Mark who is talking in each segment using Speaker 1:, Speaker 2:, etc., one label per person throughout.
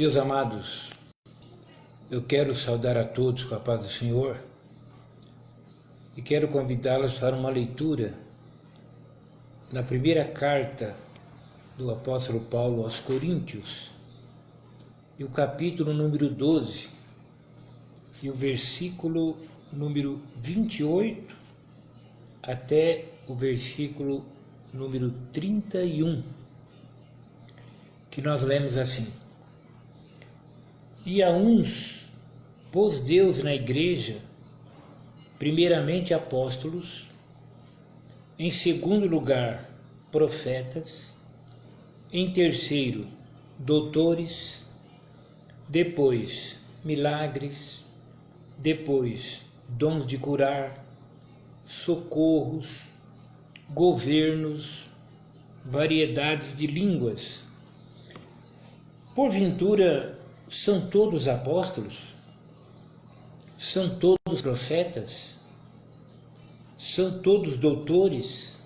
Speaker 1: Meus amados, eu quero saudar a todos com a paz do Senhor e quero convidá-los para uma leitura na primeira carta do apóstolo Paulo aos Coríntios, e o capítulo número 12 e o versículo número 28 até o versículo número 31, que nós lemos assim: E a uns pôs Deus na igreja, primeiramente apóstolos, em segundo lugar profetas, em terceiro doutores, depois milagres, depois dons de curar, socorros, governos, variedades de línguas. Porventura, são todos apóstolos? São todos profetas? São todos doutores?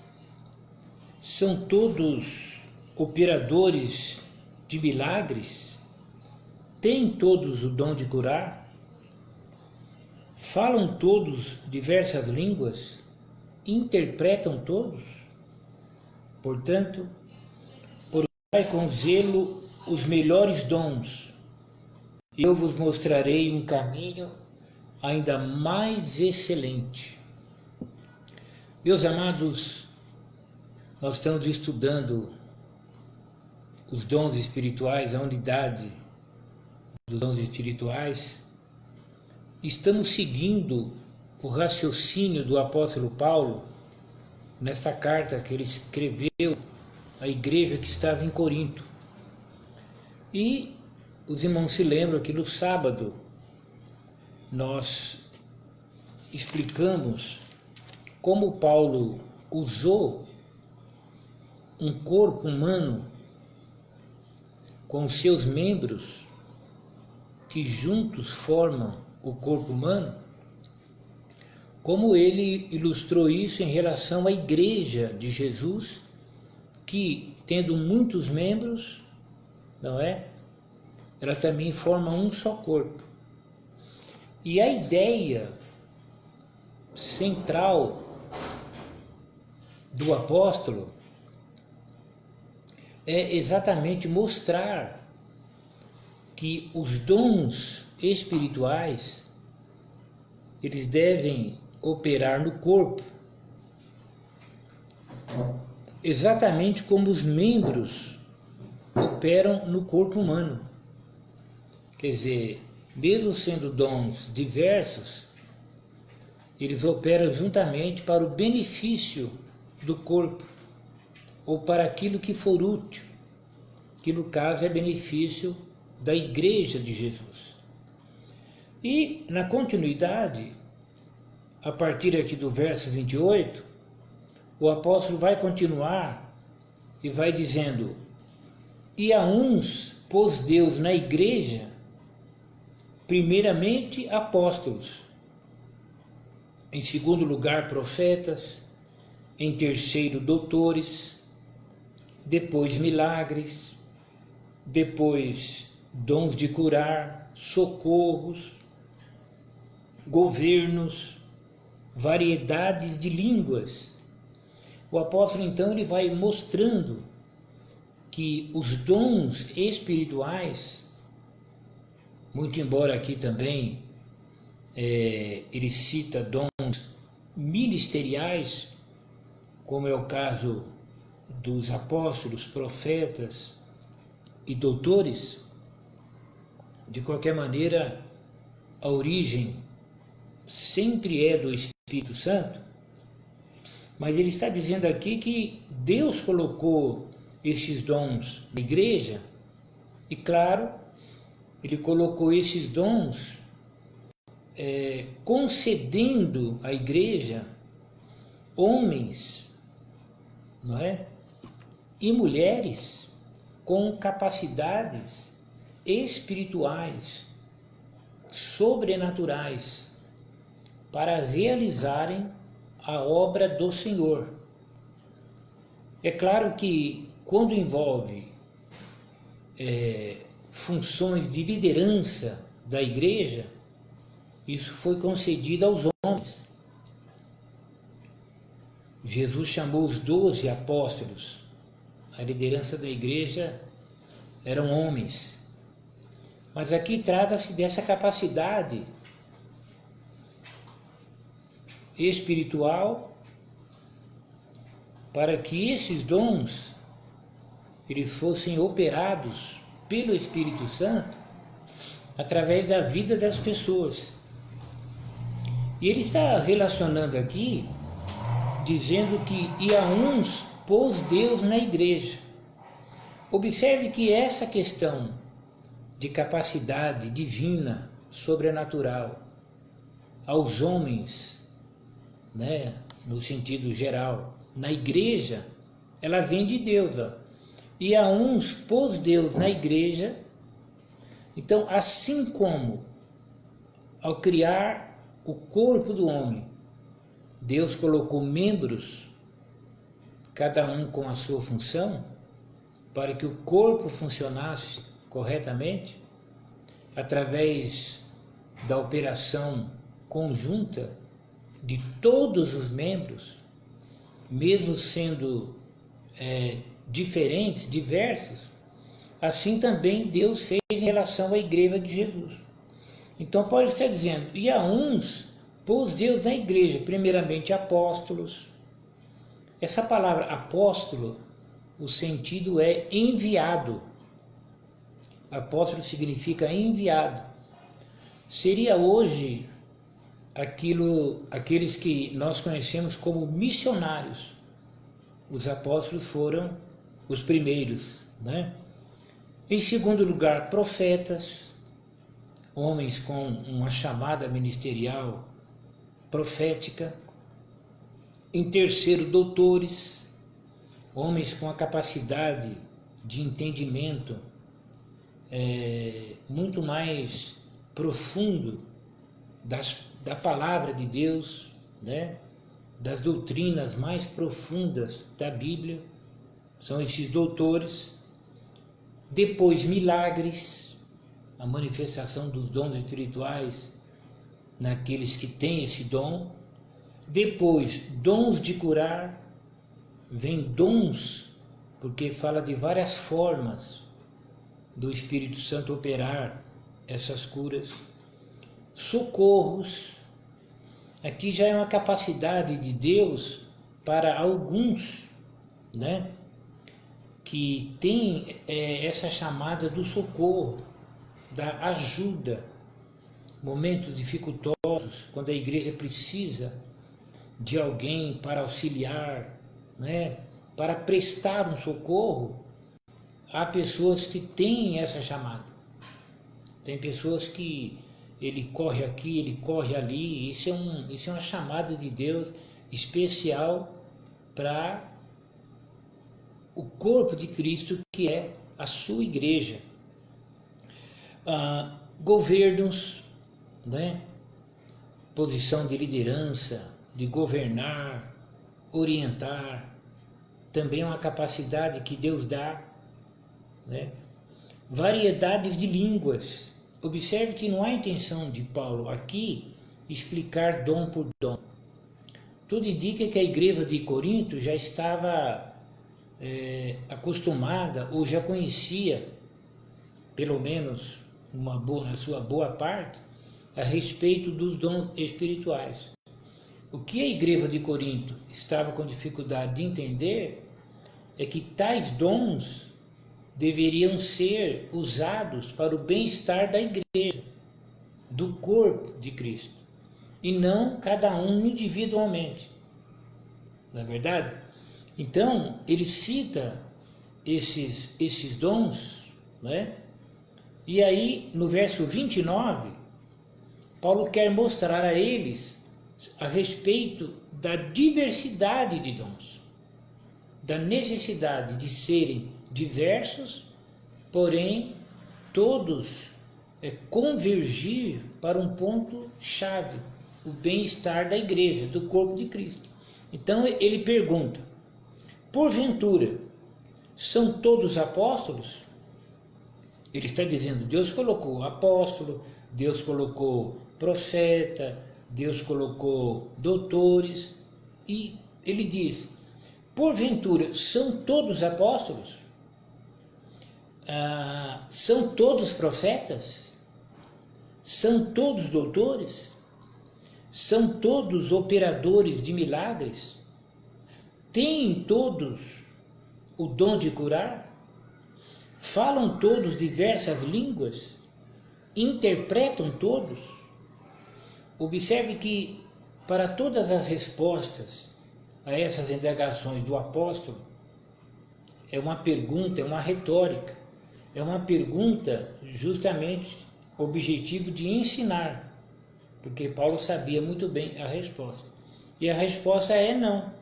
Speaker 1: São todos operadores de milagres? Têm todos o dom de curar? Falam todos diversas línguas? Interpretam todos? Portanto, procurai com zelo os melhores dons, e eu vos mostrarei um caminho ainda mais excelente. Meus amados, nós estamos estudando os dons espirituais, a unidade dos dons espirituais. Estamos seguindo o raciocínio do apóstolo Paulo nessa carta que ele escreveu à igreja que estava em Corinto. E os irmãos se lembram que no sábado nós explicamos como Paulo usou um corpo humano com seus membros que juntos formam o corpo humano, como ele ilustrou isso em relação à igreja de Jesus, que tendo muitos membros, não é? Ela também forma um só corpo. E a ideia central do apóstolo é exatamente mostrar que os dons espirituais, eles devem operar no corpo, exatamente como os membros operam no corpo humano. Quer dizer, mesmo sendo dons diversos, eles operam juntamente para o benefício do corpo, ou para aquilo que for útil, que no caso é benefício da igreja de Jesus. E na continuidade, a partir aqui do verso 28, o apóstolo vai continuar e vai dizendo: E a uns pôs Deus na igreja, primeiramente apóstolos, em segundo lugar profetas, em terceiro doutores, depois milagres, depois dons de curar, socorros, governos, variedades de línguas. O apóstolo então ele vai mostrando que os dons espirituais, muito embora aqui também ele cita dons ministeriais, como é o caso dos apóstolos, profetas e doutores, de qualquer maneira, a origem sempre é do Espírito Santo, mas ele está dizendo aqui que Deus colocou esses dons na igreja, e claro, ele colocou esses dons concedendo à igreja homens, não é? E mulheres com capacidades espirituais, sobrenaturais, para realizarem a obra do Senhor. É claro que quando envolve funções de liderança da igreja, isso foi concedido aos homens. Jesus chamou os 12 apóstolos. A liderança da igreja eram homens. Mas aqui trata-se dessa capacidade espiritual para que esses dons eles fossem operados pelo Espírito Santo através da vida das pessoas. E ele está relacionando aqui, dizendo que e a uns pôs Deus na igreja. Observe que essa questão de capacidade divina, sobrenatural, aos homens, né, no sentido geral, na igreja, ela vem de Deus. Ó. E a uns pôs Deus na igreja. Então, assim como ao criar o corpo do homem, Deus colocou membros, cada um com a sua função, para que o corpo funcionasse corretamente, através da operação conjunta de todos os membros, mesmo sendo diferentes, diversos, assim também Deus fez em relação à igreja de Jesus. Então Paulo está dizendo, e a uns pôs Deus na igreja, primeiramente apóstolos. Essa palavra apóstolo, o sentido é enviado. Apóstolo significa enviado. Seria hoje aqueles que nós conhecemos como missionários. Os apóstolos foram os primeiros, né? Em segundo lugar, profetas, homens com uma chamada ministerial profética. Em terceiro, doutores, homens com a capacidade de entendimento muito mais profundo da palavra de Deus, né? Das doutrinas mais profundas da Bíblia, são esses doutores. Depois, milagres, a manifestação dos dons espirituais naqueles que têm esse dom. Depois, dons de curar, vem dons, porque fala de várias formas do Espírito Santo operar essas curas. Socorros, aqui já é uma capacidade de Deus para alguns, né, que tem essa chamada do socorro, da ajuda, momentos dificultosos, quando a igreja precisa de alguém para auxiliar, né, para prestar um socorro. Há pessoas que têm essa chamada. Tem pessoas que ele corre aqui, ele corre ali. Isso é uma chamada de Deus especial para o corpo de Cristo, que é a sua igreja. Governos, né? Posição de liderança, de governar, orientar, também é uma capacidade que Deus dá, né? Variedades de línguas. Observe que não há intenção de Paulo aqui explicar dom por dom. Tudo indica que a igreja de Corinto já estava acostumada ou já conhecia, pelo menos na sua boa parte, a respeito dos dons espirituais. O que a igreja de Corinto estava com dificuldade de entender é que tais dons deveriam ser usados para o bem-estar da igreja, do corpo de Cristo, e não cada um individualmente. Não é verdade? Então, ele cita esses dons, né? E aí, no verso 29, Paulo quer mostrar a eles a respeito da diversidade de dons, da necessidade de serem diversos, porém todos convergir para um ponto chave, o bem-estar da igreja, do corpo de Cristo. Então ele pergunta: porventura são todos apóstolos? Ele está dizendo, Deus colocou apóstolo, Deus colocou profeta, Deus colocou doutores, e ele diz, porventura, são todos apóstolos? São todos profetas? São todos doutores? São todos operadores de milagres? Têm todos o dom de curar? Falam todos diversas línguas? Interpretam todos? Observe que, para todas as respostas a essas indagações do apóstolo, é uma pergunta, é uma retórica, é uma pergunta justamente objetivo de ensinar, porque Paulo sabia muito bem a resposta. E a resposta é não.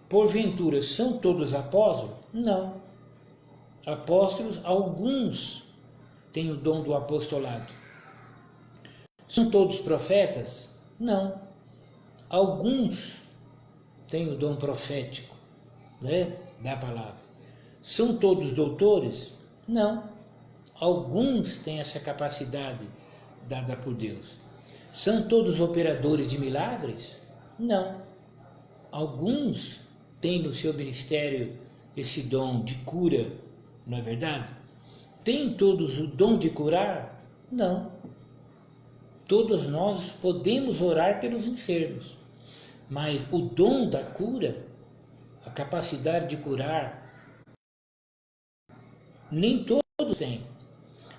Speaker 1: Porventura, são todos apóstolos? Não. Apóstolos, alguns têm o dom do apostolado. São todos profetas? Não. Alguns têm o dom profético, né, da palavra. São todos doutores? Não. Alguns têm essa capacidade dada por Deus. São todos operadores de milagres? Não. Alguns têm no seu ministério esse dom de cura, não é verdade? Têm todos o dom de curar? Não. Todos nós podemos orar pelos enfermos, mas o dom da cura, a capacidade de curar, nem todos têm.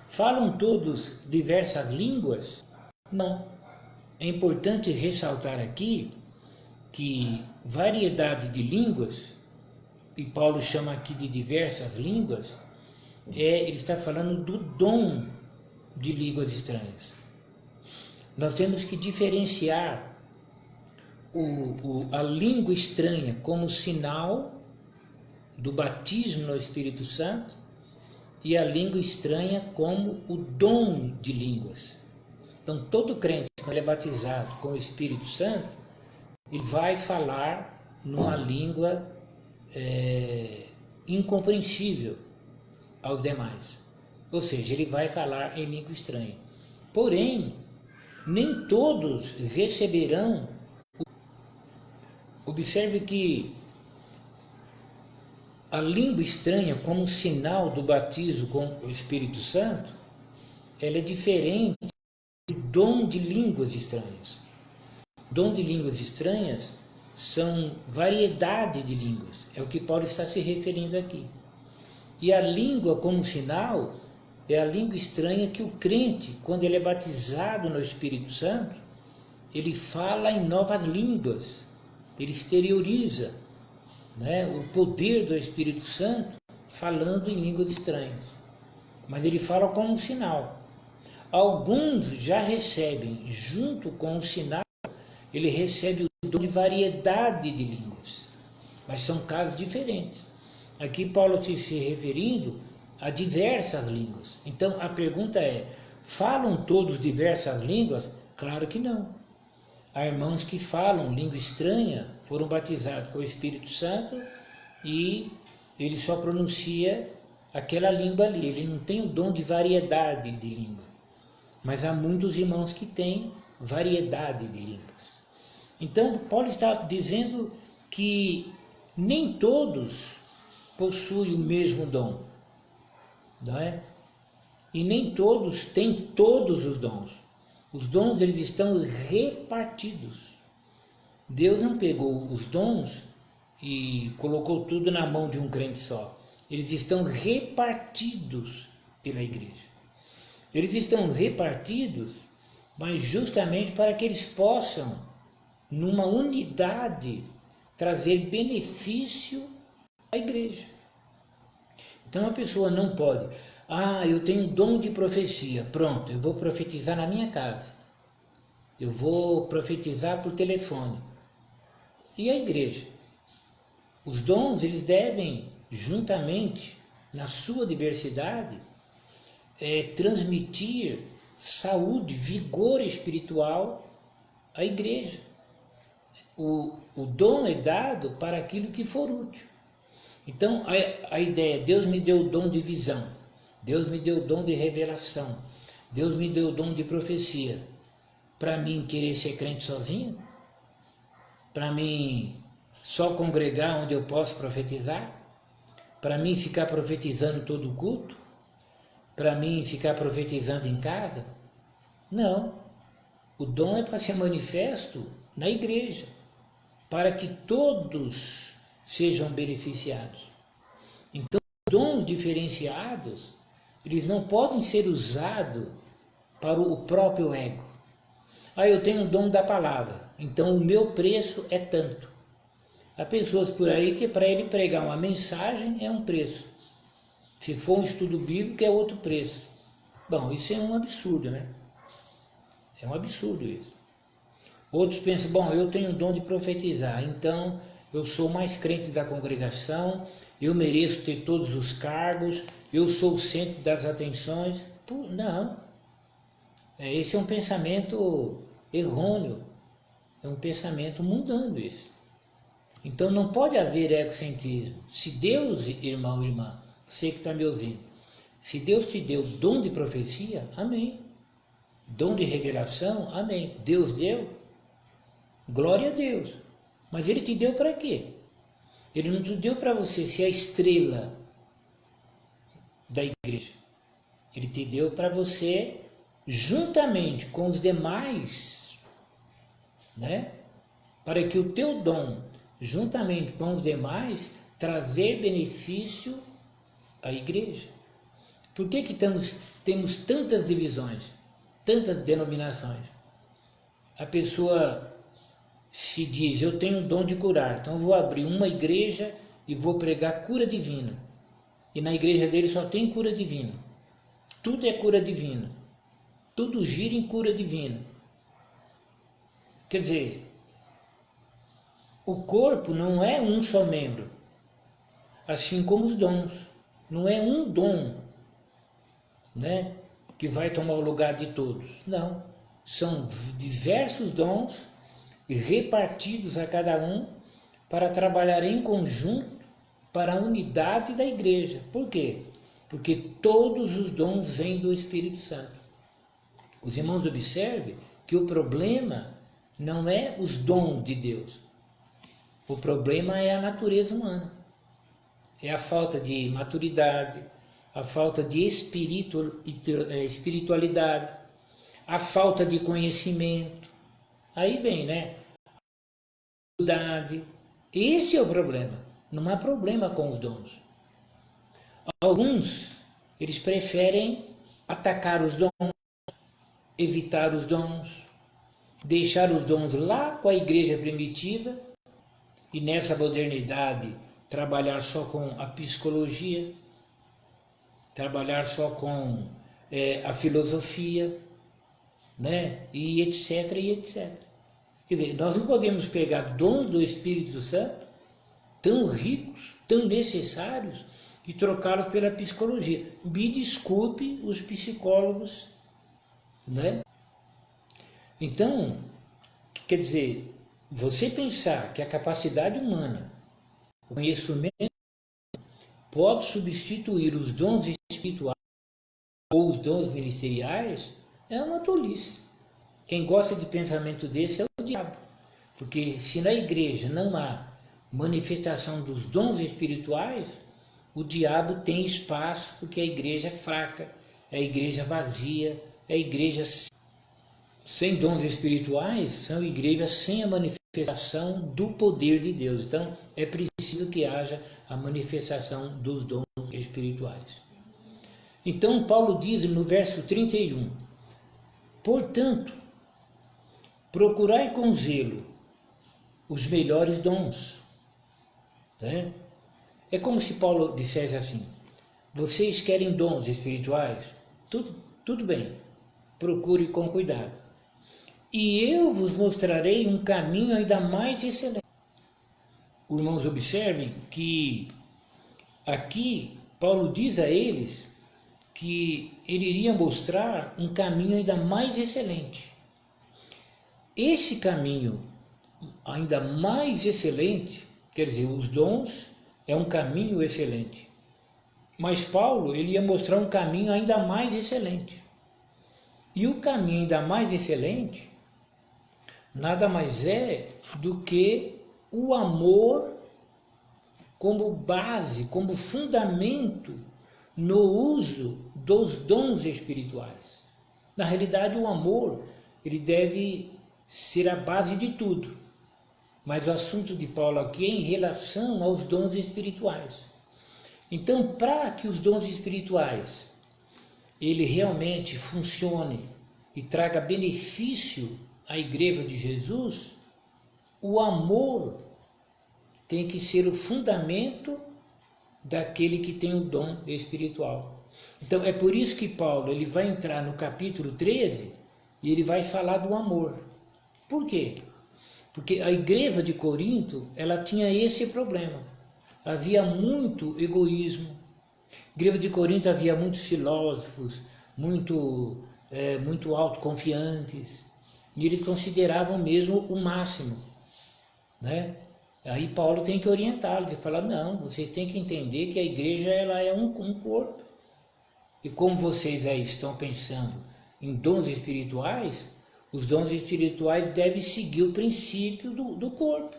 Speaker 1: Falam todos diversas línguas? Não. É importante ressaltar aqui que variedade de línguas, e Paulo chama aqui de diversas línguas, ele está falando do dom de línguas estranhas. Nós temos que diferenciar a língua estranha como sinal do batismo no Espírito Santo e a língua estranha como o dom de línguas. Então, todo crente, quando ele é batizado com o Espírito Santo, ele vai falar numa língua incompreensível aos demais. Ou seja, ele vai falar em língua estranha. Porém, nem todos receberão. Observe que a língua estranha, como sinal do batismo com o Espírito Santo, ela é diferente do dom de línguas estranhas. O dom de línguas estranhas são variedade de línguas, é o que Paulo está se referindo aqui. E a língua como sinal é a língua estranha que o crente, quando ele é batizado no Espírito Santo, ele fala em novas línguas, ele exterioriza, né, o poder do Espírito Santo falando em línguas estranhas. Mas ele fala como um sinal. Alguns já recebem, junto com o sinal, ele recebe o dom de variedade de línguas. Mas são casos diferentes. Aqui Paulo está se referindo a diversas línguas. Então a pergunta é, falam todos diversas línguas? Claro que não. Há irmãos que falam língua estranha, foram batizados com o Espírito Santo e ele só pronuncia aquela língua ali, ele não tem o dom de variedade de língua. Mas há muitos irmãos que têm variedade de línguas. Então Paulo está dizendo que nem todos possuem o mesmo dom, não é? E nem todos têm todos os dons. Os dons, eles estão repartidos. Deus não pegou os dons e colocou tudo na mão de um crente só. Eles estão repartidos pela igreja. Eles estão repartidos, mas justamente para que eles possam, numa unidade, trazer benefício à igreja. Então a pessoa não pode... eu tenho dom de profecia, pronto, eu vou profetizar na minha casa. Eu vou profetizar por telefone. E a igreja? Os dons, eles devem, juntamente, na sua diversidade, transmitir saúde, vigor espiritual à igreja. O dom é dado para aquilo que for útil. Então, a ideia, Deus me deu o dom de visão. Deus me deu o dom de revelação. Deus me deu o dom de profecia. Para mim querer ser crente sozinho? Para mim só congregar onde eu posso profetizar? Para mim ficar profetizando todo o culto? Para mim ficar profetizando em casa? Não. O dom é para ser manifesto na igreja, para que todos sejam beneficiados. Então, os dons diferenciados, eles não podem ser usados para o próprio ego. Ah, eu tenho o dom da palavra, então o meu preço é tanto. Há pessoas por aí que para ele pregar uma mensagem é um preço. Se for um estudo bíblico é outro preço. Bom, isso é um absurdo, né? É um absurdo isso. Outros pensam, bom, eu tenho o dom de profetizar, então eu sou mais crente da congregação, eu mereço ter todos os cargos, eu sou o centro das atenções. Não. Esse é um pensamento errôneo, é um pensamento mundano isso. Então não pode haver egocentrismo. Se Deus, irmão, irmã, você que está me ouvindo, se Deus te deu dom de profecia, amém. Dom de revelação, amém. Deus deu, glória a Deus. Mas Ele te deu para quê? Ele não te deu para você ser a estrela da igreja. Ele te deu para você, juntamente com os demais, né? Para que o teu dom, juntamente com os demais, trazer benefício à igreja. Por que temos tantas divisões, tantas denominações? A pessoa se diz, eu tenho o dom de curar, então eu vou abrir uma igreja e vou pregar cura divina. E na igreja dele só tem cura divina. Tudo é cura divina. Tudo gira em cura divina. Quer dizer, o corpo não é um só membro, assim como os dons. Não é um dom, né, que vai tomar o lugar de todos. Não. São diversos dons repartidos a cada um para trabalhar em conjunto para a unidade da igreja. Por quê? Porque todos os dons vêm do Espírito Santo. Os irmãos observem que o problema não é os dons de Deus. O problema é a natureza humana. É a falta de maturidade, a falta de espiritualidade, a falta de conhecimento. Aí vem, né? Esse é o problema. Não há problema com os dons. Alguns, eles preferem atacar os dons, evitar os dons, deixar os dons lá com a igreja primitiva e nessa modernidade trabalhar só com a psicologia, trabalhar só com a filosofia, né? E etc, e etc. Quer dizer, nós não podemos pegar dons do Espírito Santo tão ricos, tão necessários, e trocá-los pela psicologia. Me desculpe os psicólogos, né? Então, quer dizer, você pensar que a capacidade humana, o conhecimento, pode substituir os dons espirituais ou os dons ministeriais, é uma tolice. Quem gosta de pensamento desse é o diabo. Porque se na igreja não há manifestação dos dons espirituais, o diabo tem espaço, porque a igreja é fraca, é a igreja vazia, é a igreja sem dons espirituais, são igrejas sem a manifestação do poder de Deus. Então é preciso que haja a manifestação dos dons espirituais. Então Paulo diz no verso 31, portanto, procurai com zelo os melhores dons. Né? É como se Paulo dissesse assim, vocês querem dons espirituais? Tudo bem, procure com cuidado. E eu vos mostrarei um caminho ainda mais excelente. Os irmãos observem que aqui Paulo diz a eles que ele iria mostrar um caminho ainda mais excelente. Esse caminho ainda mais excelente, quer dizer, os dons é um caminho excelente. Mas Paulo, ele ia mostrar um caminho ainda mais excelente. E o caminho ainda mais excelente nada mais é do que o amor como base, como fundamento no uso dos dons espirituais. Na realidade, o amor, ele deve ser a base de tudo. Mas o assunto de Paulo aqui é em relação aos dons espirituais. Então, para que os dons espirituais ele realmente funcione e traga benefício à igreja de Jesus, o amor tem que ser o fundamento daquele que tem o dom espiritual. Então é por isso que Paulo ele vai entrar no capítulo 13 e ele vai falar do amor. Por quê? Porque a igreja de Corinto, ela tinha esse problema. Havia muito egoísmo. Na igreja de Corinto havia muitos filósofos, muito autoconfiantes, e eles consideravam mesmo o máximo, né? Aí Paulo tem que orientá-los e falar, não, vocês têm que entender que a igreja ela é um corpo. E como vocês aí estão pensando em dons espirituais, os dons espirituais devem seguir o princípio do corpo.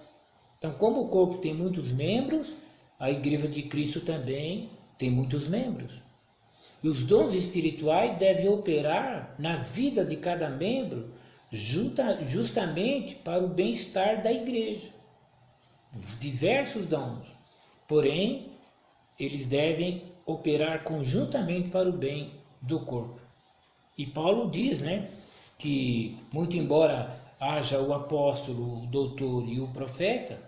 Speaker 1: Então, como o corpo tem muitos membros, a igreja de Cristo também tem muitos membros. E os dons espirituais devem operar na vida de cada membro justamente para o bem-estar da igreja. Diversos dons, porém, eles devem operar conjuntamente para o bem do corpo. E Paulo diz, né, que muito embora haja o apóstolo, o doutor e o profeta,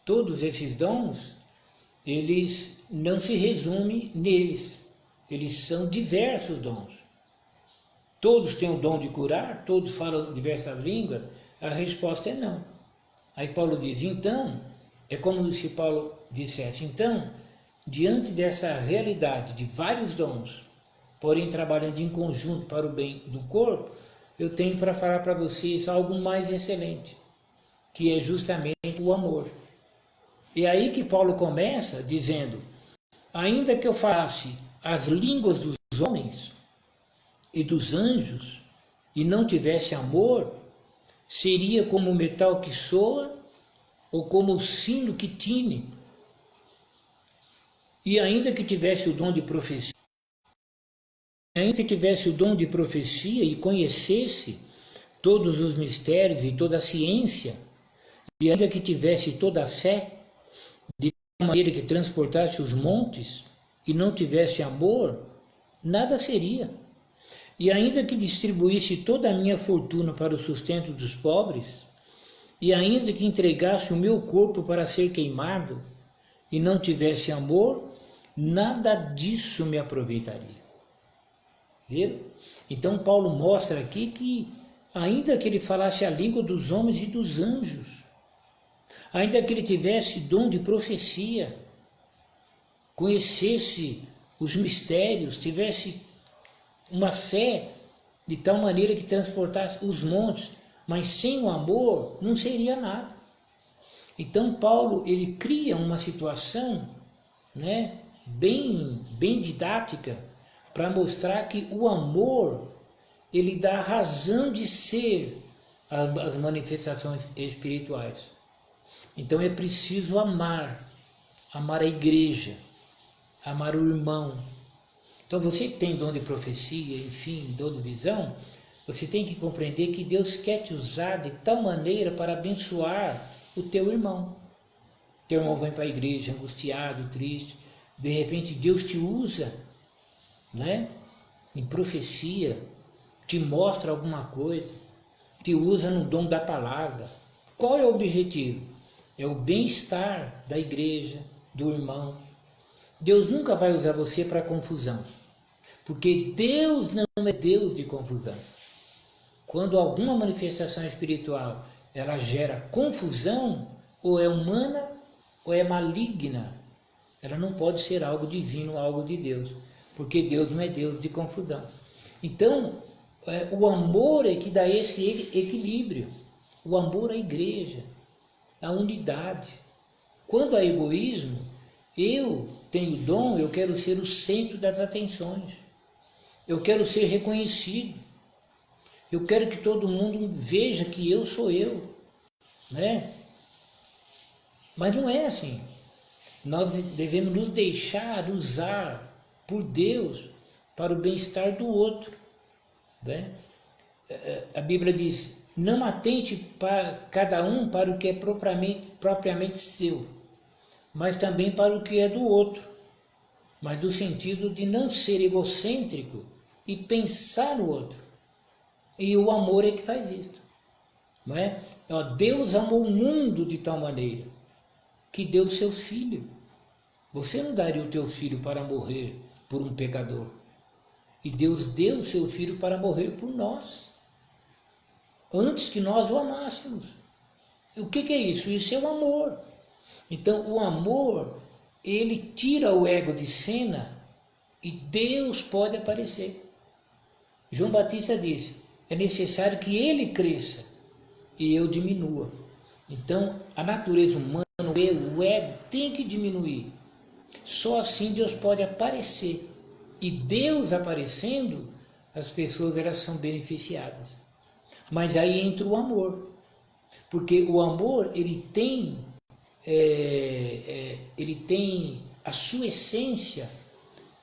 Speaker 1: todos esses dons, eles não se resumem neles, eles são diversos dons. Todos têm o dom de curar, todos falam diversas línguas, a resposta é não. Aí Paulo diz, então, é como se Paulo dissesse, então, diante dessa realidade de vários dons, porém trabalhando em conjunto para o bem do corpo, eu tenho para falar para vocês algo mais excelente, que é justamente o amor. E aí que Paulo começa dizendo, ainda que eu falasse as línguas dos homens e dos anjos, e não tivesse amor, seria como o metal que soa, ou como o sino que tine. E ainda que tivesse o dom de profecia, e conhecesse todos os mistérios e toda a ciência, e ainda que tivesse toda a fé, de tal maneira que transportasse os montes, e não tivesse amor, nada seria. E ainda que distribuísse toda a minha fortuna para o sustento dos pobres, e ainda que entregasse o meu corpo para ser queimado, e não tivesse amor, nada disso me aproveitaria. Viram? Então Paulo mostra aqui que, ainda que ele falasse a língua dos homens e dos anjos, ainda que ele tivesse dom de profecia, conhecesse os mistérios, tivesse uma fé de tal maneira que transportasse os montes, mas sem o amor não seria nada. Então Paulo ele cria uma situação, né, bem didática para mostrar que o amor ele dá razão de ser as manifestações espirituais. Então é preciso amar a igreja, amar o irmão. Então você que tem dom de profecia, enfim, dom de visão, você tem que compreender que Deus quer te usar de tal maneira para abençoar o teu irmão. Teu irmão vem para a igreja angustiado, triste, de repente Deus te usa, né, em profecia, te mostra alguma coisa, te usa no dom da palavra. Qual é o objetivo? É o bem-estar da igreja, do irmão. Deus nunca vai usar você para confusão, porque Deus não é Deus de confusão. Quando alguma manifestação espiritual ela gera confusão, ou é humana ou é maligna, ela não pode ser algo divino, algo de Deus, porque Deus não é Deus de confusão. Então, o amor é que dá esse equilíbrio, o amor à igreja, à unidade. Quando há egoísmo, Eu tenho dom, eu quero ser o centro das atenções. Eu quero ser reconhecido. Eu quero que todo mundo veja que eu sou eu, né? Mas não é assim. Nós devemos nos deixar usar por Deus para o bem-estar do outro, né? A Bíblia diz, não atente para cada um para o que é propriamente seu, mas também para o que é do outro, mas no sentido de não ser egocêntrico e pensar no outro. E o amor é que faz isso, não é? Deus amou o mundo de tal maneira que deu o seu filho. Você não daria o teu filho para morrer por um pecador. E Deus deu o seu filho para morrer por nós, antes que nós o amássemos. O que é isso? Isso é o amor. Então, o amor, ele tira o ego de cena e Deus pode aparecer. João Batista disse, é necessário que ele cresça e eu diminua. Então, a natureza humana, o ego tem que diminuir. Só assim Deus pode aparecer. E Deus aparecendo, as pessoas elas são beneficiadas. Mas aí entra o amor. Porque o amor, ele tem a sua essência,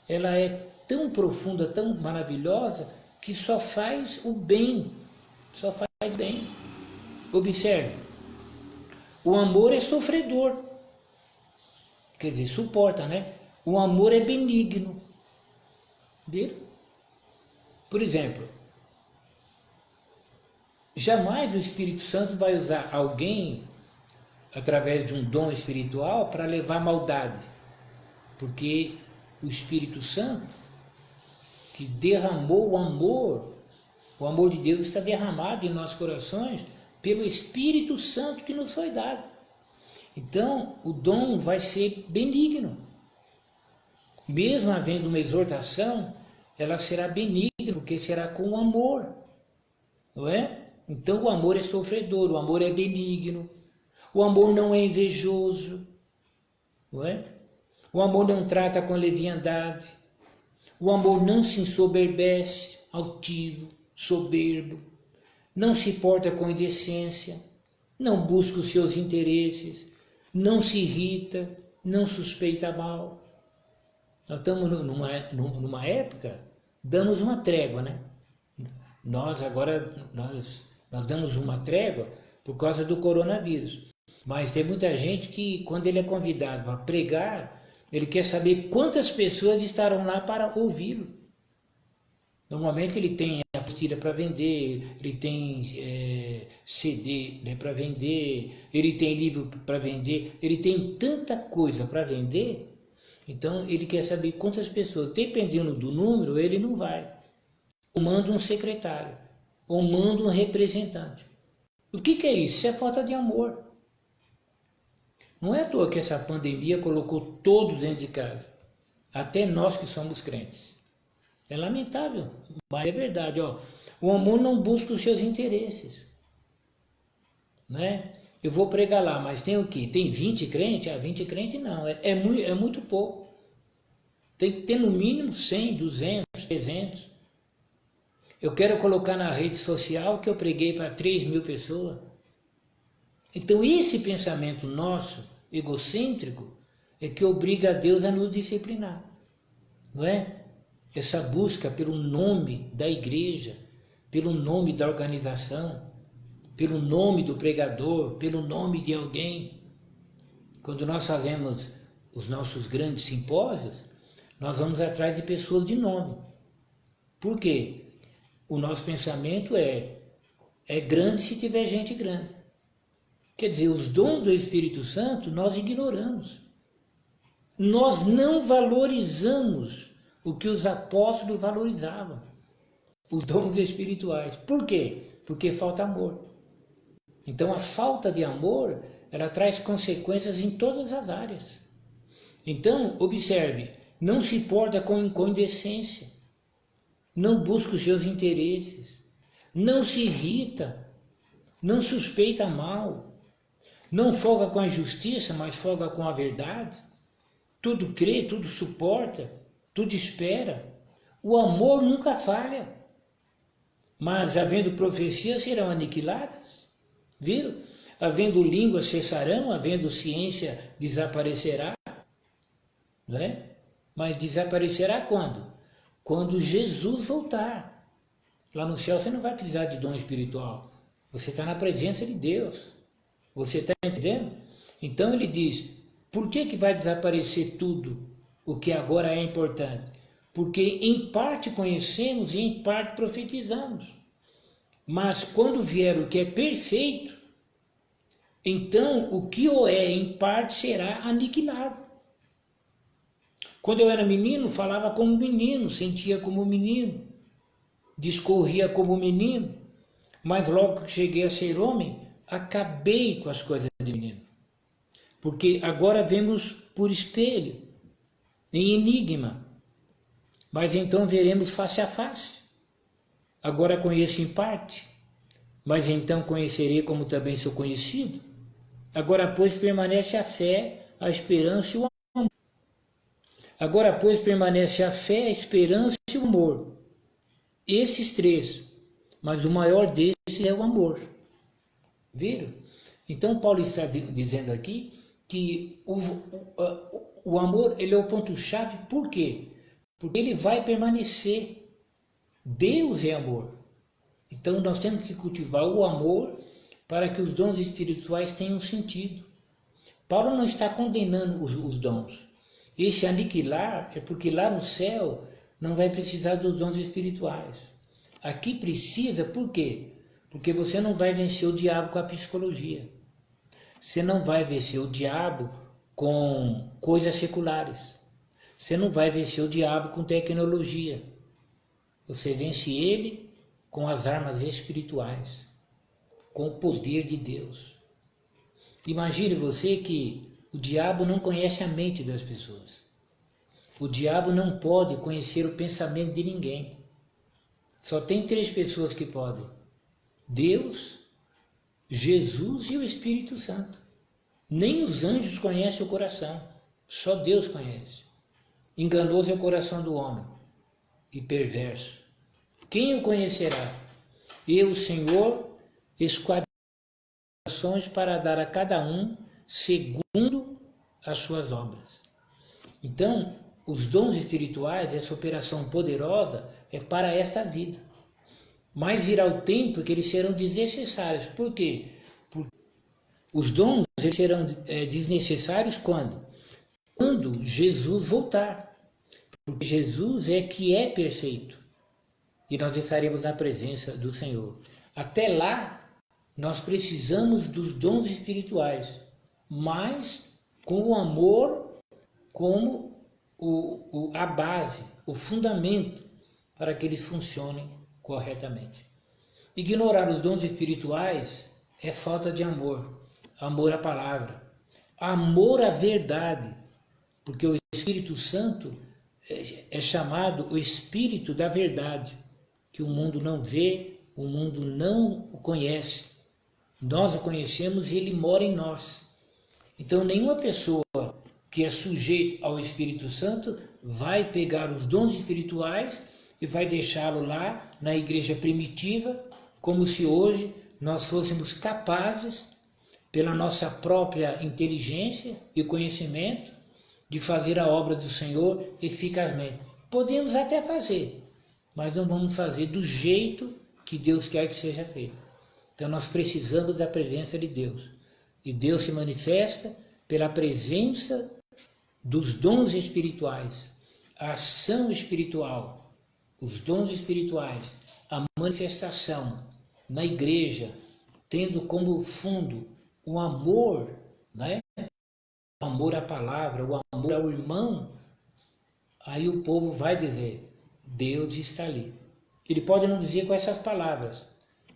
Speaker 1: ela é tão profunda, tão maravilhosa, que só faz o bem. Só faz bem. Observe, o amor é sofredor. Quer dizer, suporta, né? O amor é benigno. Viram? Por exemplo, jamais o Espírito Santo vai usar alguém através de um dom espiritual para levar maldade. Porque o Espírito Santo, que derramou o amor de Deus está derramado em nossos corações pelo Espírito Santo que nos foi dado. Então, o dom vai ser benigno. Mesmo havendo uma exortação, ela será benigna, porque será com amor, não é? Então, o amor é sofredor, o amor é benigno, o amor não é invejoso, não é? O amor não trata com leviandade, o amor não se ensoberbece, altivo, soberbo, não se porta com indecência, não busca os seus interesses, não se irrita, não suspeita mal. Nós estamos numa época, damos uma trégua, né? Nós damos uma trégua por causa do coronavírus. Mas tem muita gente que, quando ele é convidado para pregar, ele quer saber quantas pessoas estarão lá para ouvi-lo. Normalmente ele tem apostila para vender, ele tem CD, né, para vender, ele tem livro para vender, ele tem tanta coisa para vender. Então ele quer saber quantas pessoas, dependendo do número, ele não vai. Ou manda um secretário, ou manda um representante. O que é isso? Isso é falta de amor. Não é à toa que essa pandemia colocou todos dentro de casa, até nós que somos crentes. É lamentável, mas é verdade. O amor não busca os seus interesses, né? Eu vou pregar lá, mas tem o quê? Tem 20 crentes? 20 crentes não, é muito pouco. Tem que ter no mínimo 100, 200, 300. Eu quero colocar na rede social que eu preguei para 3.000 pessoas. Então esse pensamento nosso, egocêntrico, é que obriga a Deus a nos disciplinar, não é? Essa busca pelo nome da igreja, pelo nome da organização, pelo nome do pregador, pelo nome de alguém. Quando nós fazemos os nossos grandes simpósios, nós vamos atrás de pessoas de nome. Por quê? O nosso pensamento é grande se tiver gente grande. Quer dizer, os dons do Espírito Santo nós ignoramos. Nós não valorizamos o que os apóstolos valorizavam, os dons espirituais. Por quê? Porque falta amor. Então a falta de amor, ela traz consequências em todas as áreas. Então, observe, não se porta com indecência, não busca os seus interesses, não se irrita, não suspeita mal, não folga com a justiça, mas folga com a verdade. tudo crê, tudo suporta, tudo espera. O amor nunca falha. Mas havendo profecias serão aniquiladas. Viram? Havendo línguas cessarão, havendo ciência desaparecerá. Não é? Mas desaparecerá quando? Quando Jesus voltar. Lá no céu você não vai precisar de dom espiritual. Você está na presença de Deus. Você está entendendo? Então ele diz, por que vai desaparecer tudo o que agora é importante? Porque em parte conhecemos e em parte profetizamos. Mas quando vier o que é perfeito, então o que o é em parte será aniquilado. Quando eu era menino, falava como menino, sentia como menino, discorria como menino, mas logo que cheguei a ser homem, acabei com as coisas de menino. Porque agora vemos por espelho, em enigma, mas então veremos face a face. Agora conheço em parte, mas então conhecerei como também sou conhecido. Agora, pois, permanece a fé, a esperança e o amor. Agora, pois, permanece a fé, a esperança e o amor. Esses três, mas o maior desses é o amor. Viram? Então, Paulo está dizendo aqui que o amor ele é o ponto-chave. Por quê? Porque ele vai permanecer. Deus é amor. Então, nós temos que cultivar o amor para que os dons espirituais tenham sentido. Paulo não está condenando os dons. Esse aniquilar é porque lá no céu não vai precisar dos dons espirituais. Aqui precisa, por quê? Porque você não vai vencer o diabo com a psicologia. Você não vai vencer o diabo com coisas seculares. Você não vai vencer o diabo com tecnologia. Você vence ele com as armas espirituais, com o poder de Deus. Imagine você que o diabo não conhece a mente das pessoas. O diabo não pode conhecer o pensamento de ninguém. Só tem 3 pessoas que podem: Deus, Jesus e o Espírito Santo. Nem os anjos conhecem o coração, só Deus conhece. Enganoso é o coração do homem e perverso. Quem o conhecerá? Eu, Senhor, esquadrinho para dar a cada um segundo as suas obras. Então, os dons espirituais, essa operação poderosa, é para esta vida. Mas virá o tempo que eles serão desnecessários. Por quê? Porque os dons eles serão desnecessários quando? Quando Jesus voltar. Porque Jesus é que é perfeito. E nós estaremos na presença do Senhor. Até lá, nós precisamos dos dons espirituais, mas com o amor como a base, o fundamento para que eles funcionem corretamente. Ignorar os dons espirituais é falta de amor, amor à palavra, amor à verdade, porque o Espírito Santo é chamado o Espírito da verdade, que o mundo não vê, o mundo não o conhece. Nós o conhecemos e ele mora em nós. Então, nenhuma pessoa que é sujeita ao Espírito Santo vai pegar os dons espirituais e vai deixá-lo lá na igreja primitiva, como se hoje nós fôssemos capazes, pela nossa própria inteligência e conhecimento, de fazer a obra do Senhor eficazmente. Podemos até fazer, mas não vamos fazer do jeito que Deus quer que seja feito. Então nós precisamos da presença de Deus. E Deus se manifesta pela presença dos dons espirituais, a ação espiritual, os dons espirituais, a manifestação na igreja, tendo como fundo o amor, né? O amor à palavra, o amor ao irmão. Aí o povo vai dizer, Deus está ali. Ele pode não dizer com essas palavras,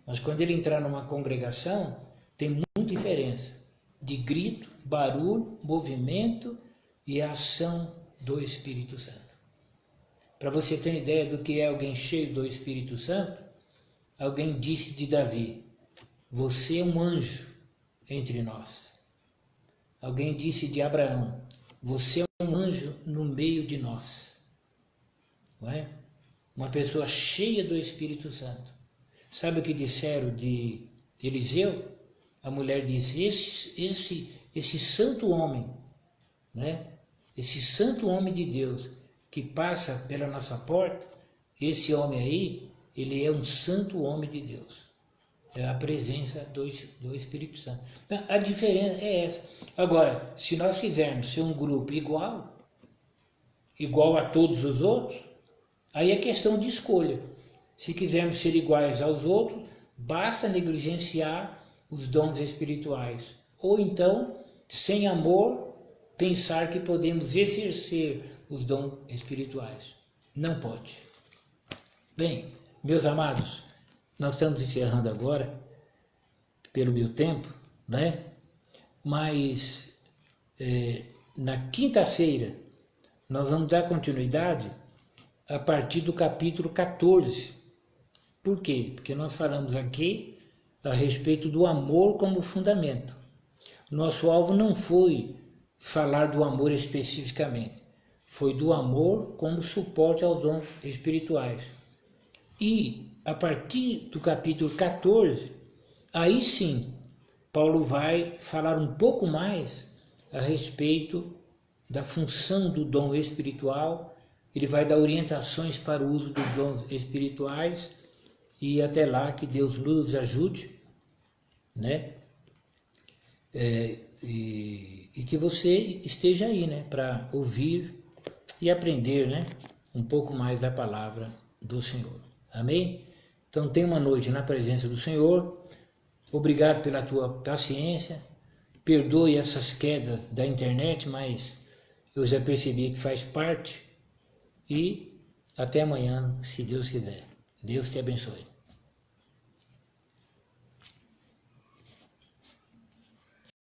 Speaker 1: mas quando ele entrar numa congregação, tem muita diferença de grito, barulho, movimento e a ação do Espírito Santo. Para você ter uma ideia do que é alguém cheio do Espírito Santo, alguém disse de Davi, você é um anjo entre nós. Alguém disse de Abraão, você é um anjo no meio de nós. Não é? Uma pessoa cheia do Espírito Santo. Sabe o que disseram de Eliseu? A mulher disse, esse santo homem, né? Esse santo homem de Deus que passa pela nossa porta, esse homem aí, ele é um santo homem de Deus. É a presença do Espírito Santo. Então, a diferença é essa. Agora, se nós quisermos ser um grupo igual a todos os outros, aí é questão de escolha. Se quisermos ser iguais aos outros, basta negligenciar os dons espirituais. Ou então, sem amor, pensar que podemos exercer os dons espirituais. Não pode. Bem, meus amados, nós estamos encerrando agora, pelo meu tempo, né? Mas na quinta-feira nós vamos dar continuidade a partir do capítulo 14. Por quê? Porque nós falamos aqui a respeito do amor como fundamento. Nosso alvo não foi falar do amor especificamente, foi do amor como suporte aos dons espirituais. E a partir do capítulo 14, aí sim, Paulo vai falar um pouco mais a respeito da função do dom espiritual, ele vai dar orientações para o uso dos dons espirituais, e até lá que Deus nos ajude, né? E que você esteja aí, né? Para ouvir e aprender, né? Um pouco mais da palavra do Senhor. Amém? Então tenha uma noite na presença do Senhor. Obrigado pela tua paciência. Perdoe essas quedas da internet, mas eu já percebi que faz parte. E até amanhã, se Deus quiser. Deus te abençoe.